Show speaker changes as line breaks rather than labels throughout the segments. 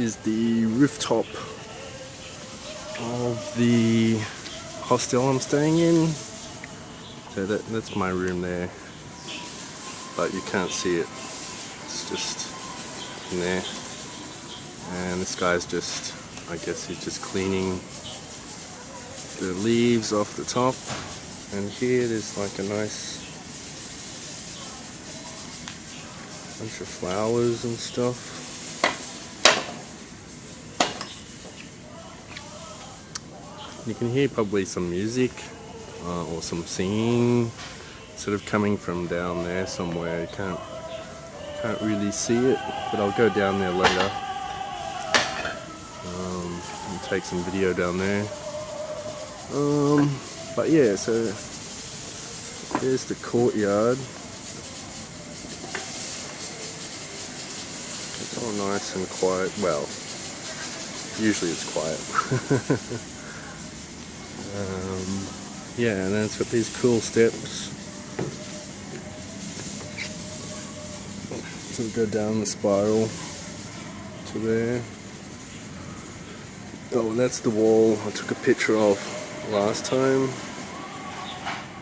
is the rooftop of the hostel I'm staying in. So that's my room there, but you can't see it. It's just in there. And this guy's just, I guess he's just cleaning the leaves off the top. And here there's like a nice bunch of flowers and stuff. You can hear probably some music or some singing sort of coming from down there somewhere. You can't really see it, but I'll go down there later and take some video down there. But yeah, so there's the courtyard. It's all nice and quiet. Well, usually it's quiet. Yeah, and then it's got these cool steps to go down the spiral to there. Oh, and that's the wall I took a picture of last time.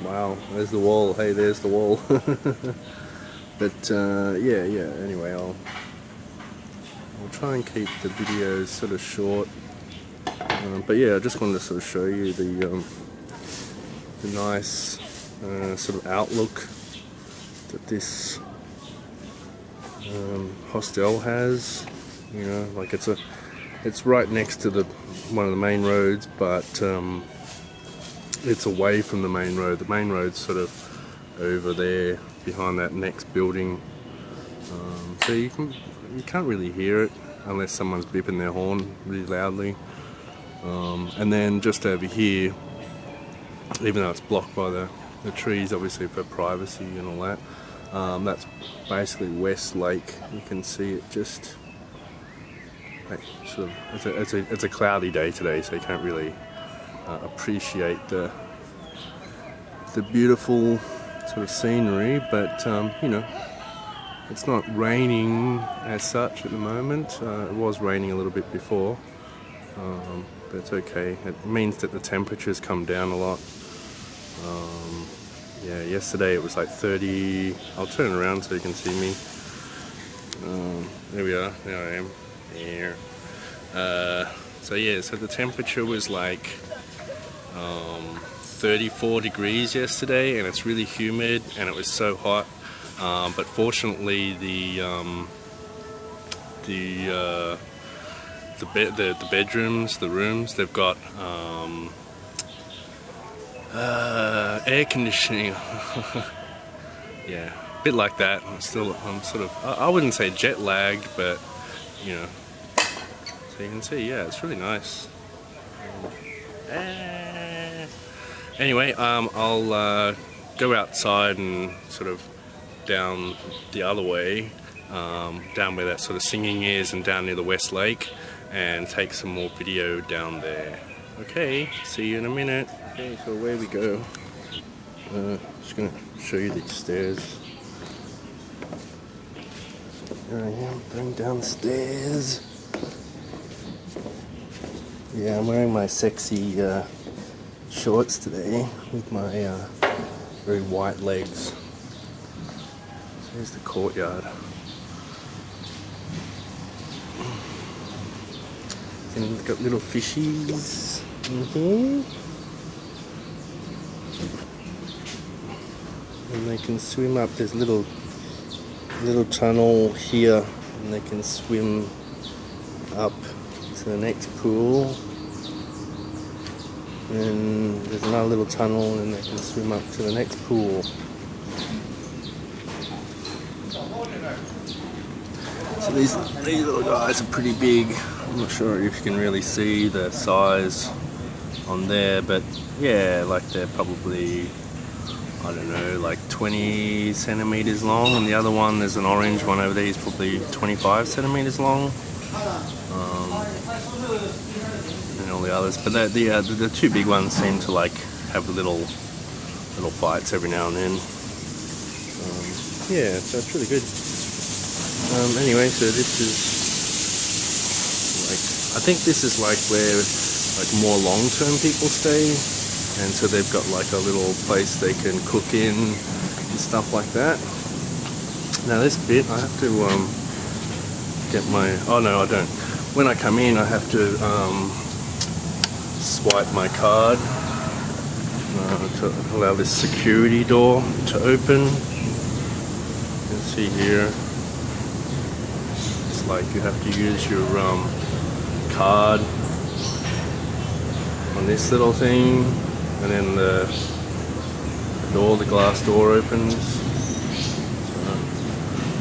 Wow, there's the wall. Hey, there's the wall. But yeah. Anyway, I'll try and keep the videos sort of short. But yeah, I just wanted to sort of show you the nice sort of outlook that this hostel has. You know, like it's right next to one of the main roads, but it's away from the main road. The main road's sort of over there behind that next building. So you can't really hear it unless someone's beeping their horn really loudly. And then just over here, even though it's blocked by the trees, obviously for privacy and all that, that's basically West Lake. You can see it just like, sort of. It's a cloudy day today, so you can't really appreciate the beautiful sort of scenery. But you know, it's not raining as such at the moment. It was raining a little bit before. But it's okay. It means that the temperature's come down a lot. Yeah, yesterday it was like 30. I'll turn around so you can see me. There we are. There I am. There. So yeah, so the temperature was like 34 degrees yesterday, and it's really humid, and it was so hot. But fortunately, the bedrooms, the rooms, they've got air conditioning. Yeah, a bit like that. I'm sort of, I wouldn't say jet lagged, but you know, so you can see, yeah, it's really nice. Anyway, I'll go outside and sort of down the other way, down where that sort of singing is, and down near the West Lake, and take some more video down there. Okay, see you in a minute. Okay, so away we go. Just gonna show you these stairs. There I am, going down the stairs. Yeah, I'm wearing my sexy shorts today with my very white legs. So here's the courtyard. And we've got little fishies in here. And they can swim up. There's a little tunnel here, and they can swim up to the next pool. And there's another little tunnel, and they can swim up to the next pool. So these little guys are pretty big. I'm not sure if you can really see the size on there, but yeah, like they're probably, I don't know, like 20 centimeters long, and the other one, there's an orange one over there, is probably 25 centimeters long, and all the others. But the two big ones seem to like have little fights every now and then. Yeah, so it's really good. Anyway, so this is I think this is like where like more long-term people stay, and so they've got like a little place they can cook in and stuff like that. Now this bit I have to get my, oh no I don't. When I come in I have to swipe my card to allow this security door to open. You can see here, it's like you have to use your card on this little thing, and then the glass door opens.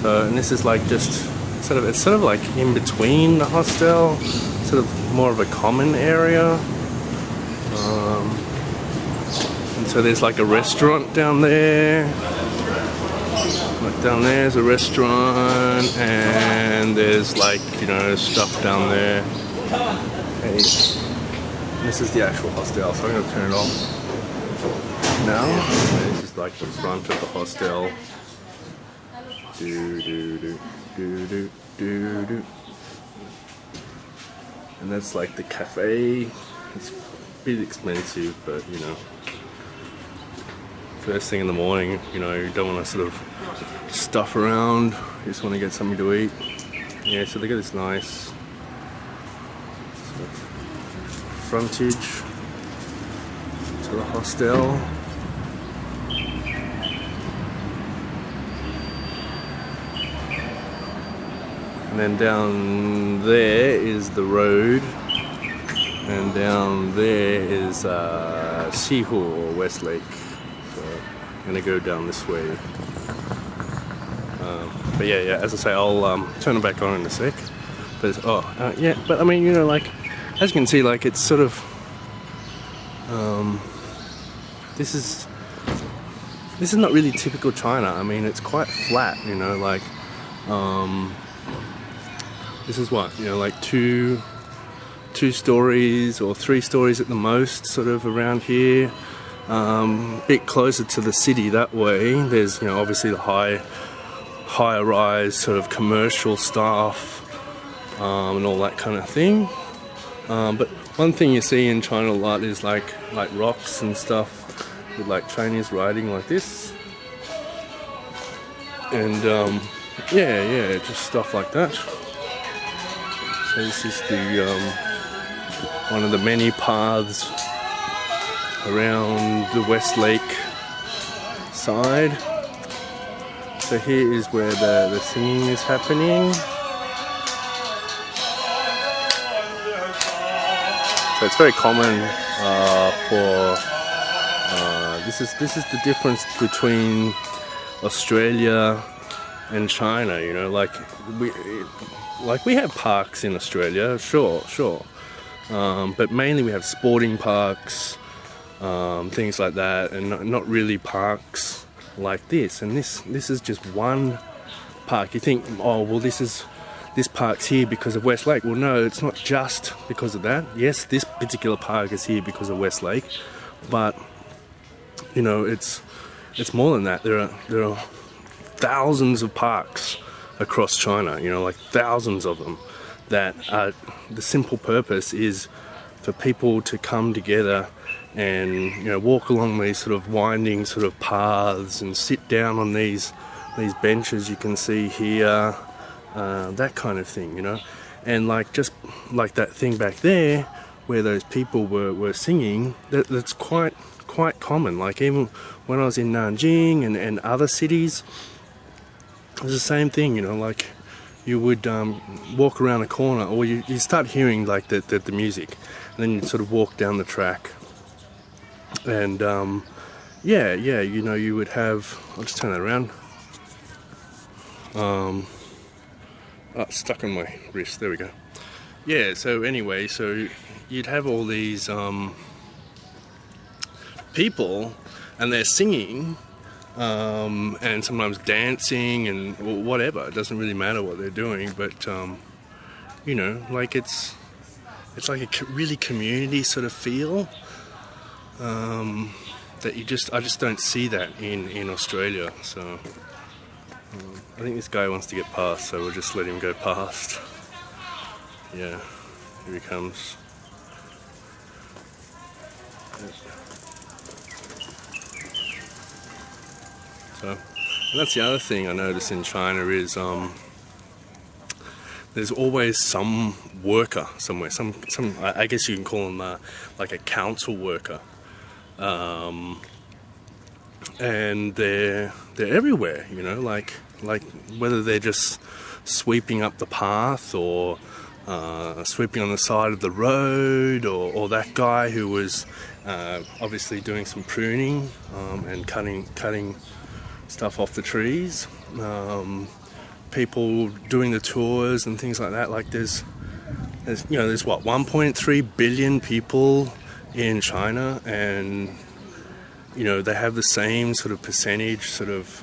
So, and this is like just it's sort of like in between the hostel, sort of more of a common area. And so there's like a restaurant down there. Like down there's a restaurant, and there's like, you know, stuff down there. Okay. This is the actual hostel, so I'm going to turn it off now. This is like the front of the hostel. And that's like the cafe. It's a bit expensive, but you know, first thing in the morning, you know, you don't want to sort of stuff around, you just want to get something to eat. Yeah, so they got this nice sort of frontage to the hostel. And then down there is the road, and down there is Sihu or Westlake. So I'm gonna go down this way. But yeah, as I say, I'll turn it back on in a sec. But yeah, but I mean, you know, like as you can see, like it's sort of this is not really typical China. I mean, it's quite flat, you know, like this is what, you know, like two stories or 3 stories at the most, sort of around here. A bit closer to the city that way. There's, you know, obviously the higher rise sort of commercial stuff and all that kind of thing. But one thing you see in China a lot is like rocks and stuff with like Chinese writing like this. And yeah, just stuff like that. So this is the one of the many paths around the Westlake side. So here is where the singing is happening. So it's very common for this is the difference between Australia and China. You know, like we have parks in Australia, sure, but mainly we have sporting parks, things like that, and not really parks like this. And this is just one park. You think, oh well, this park's here because of Westlake. Well, no, it's not just because of that. Yes, this particular park is here because of Westlake, but you know, it's more than that. There are thousands of parks across China, you know, like thousands of them, that the simple purpose is for people to come together and, you know, walk along these sort of winding sort of paths and sit down on these benches you can see here, that kind of thing, you know. And like, just like that thing back there where those people were singing, that's quite common. Like even when I was in Nanjing and other cities, it was the same thing, you know, like you would walk around a corner, or you start hearing like the music, and then you'd sort of walk down the track, and yeah, you know, you would have, I'll just turn that around, stuck on my wrist, there we go. Yeah, so anyway, so you'd have all these people, and they're singing, and sometimes dancing and whatever. It doesn't really matter what they're doing, but you know, like it's like a really community sort of feel that I just don't see that in Australia. So I think this guy wants to get past, so we'll just let him go past. Yeah, Here he comes. So, and that's the other thing I notice in China is there's always some worker somewhere. Some I guess you can call them like a council worker, and they're everywhere. You know, like whether they're just sweeping up the path or sweeping on the side of the road, or that guy who was obviously doing some pruning and cutting stuff off the trees. People doing the tours and things like that. Like there's what, 1.3 billion people in China, and you know, they have the same sort of percentage, sort of,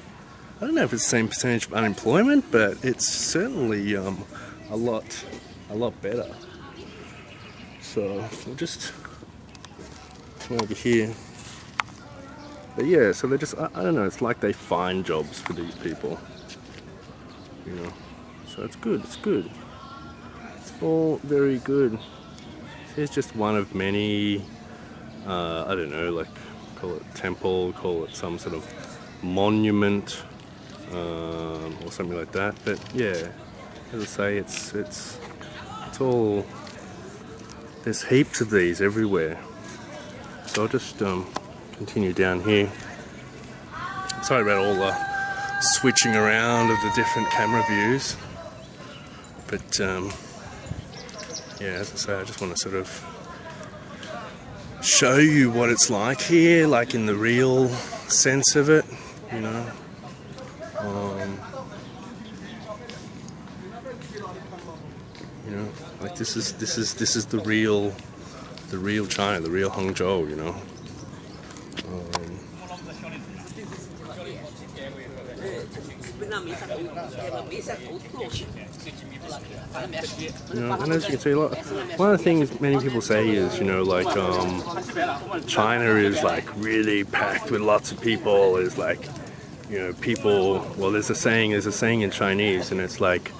I don't know if it's the same percentage of unemployment, but it's certainly a lot better. So we'll just come over here. But yeah, so they're just, I don't know, it's like they find jobs for these people, you know. So it's good, it's good. It's all very good. Here's just one of many, I don't know, like, call it temple, call it some sort of monument, or something like that. But yeah, as I say, it's all, there's heaps of these everywhere. So I'll just continue down here. Sorry about all the switching around of the different camera views, but yeah, as I say, I just want to sort of show you what it's like here, like in the real sense of it, you know. You know, like this is the real China, the real Hangzhou, you know. You know, and as you can see, like, one of the things many people say is, you know, like China is like really packed with lots of people. Is like, you know, people. Well, there's a saying in Chinese, and it's like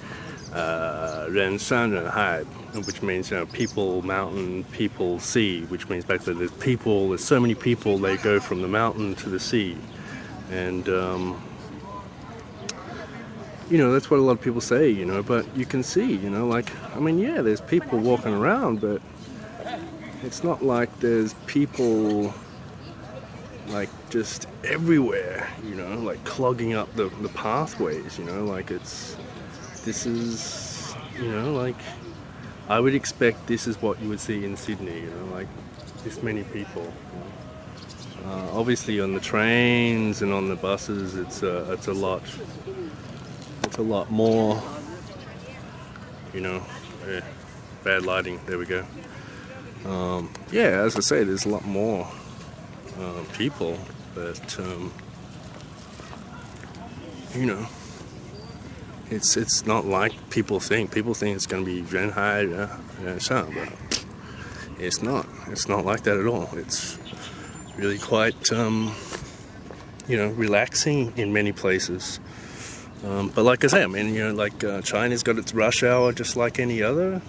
人山人海, which means, you know, people mountain, people sea, which means basically there's so many people, they go from the mountain to the sea, and you know, that's what a lot of people say, you know, but you can see, you know, like, I mean, yeah, there's people walking around, but it's not like there's people like just everywhere, you know, like clogging up the pathways, you know, like this is, you know, like, I would expect this is what you would see in Sydney, you know, like this many people. You know. Obviously on the trains and on the buses, it's a lot more, you know. Yeah, bad lighting, there we go. Yeah, as I say, there's a lot more people, but you know, it's not like people think. People think it's going to be 人海人上, but it's not. It's not like that at all. It's really quite, you know, relaxing in many places. But like I say, I mean, you know, like China's got its rush hour just like any other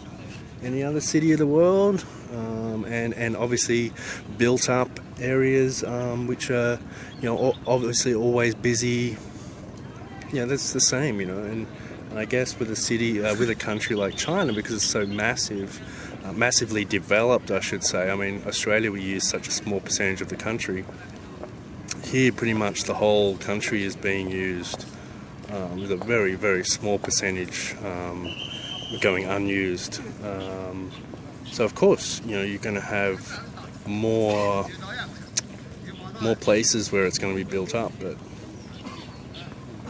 city of the world, and obviously built up areas which are, you know, obviously always busy. Yeah, that's the same, you know, and I guess with a city, with a country like China, because it's so massive, massively developed, I should say. I mean, Australia, we use such a small percentage of the country. Here, pretty much the whole country is being used, with a very, very small percentage going unused. So of course, you know, you're going to have more places where it's going to be built up, but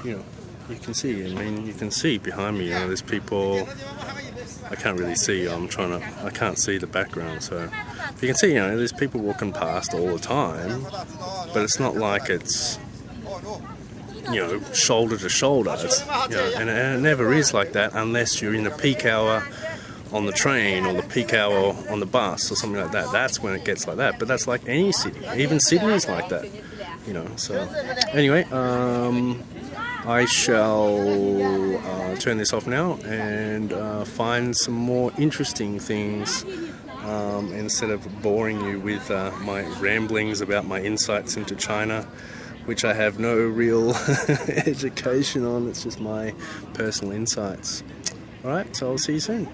you know, you can see. I mean, you can see behind me. You know, there's people. I can't really see. I can't see the background. So you can see, you know, there's people walking past all the time, but it's not like it's, you know, shoulder to shoulder. It's, you know, and it never is like that unless you're in the peak hour on the train or the peak hour on the bus or something like that. That's when it gets like that. But that's like any city. Even Sydney's like that. You know. So anyway, I shall turn this off now and find some more interesting things instead of boring you with my ramblings about my insights into China, which I have no real education on. It's just my personal insights. Alright, so I'll see you soon.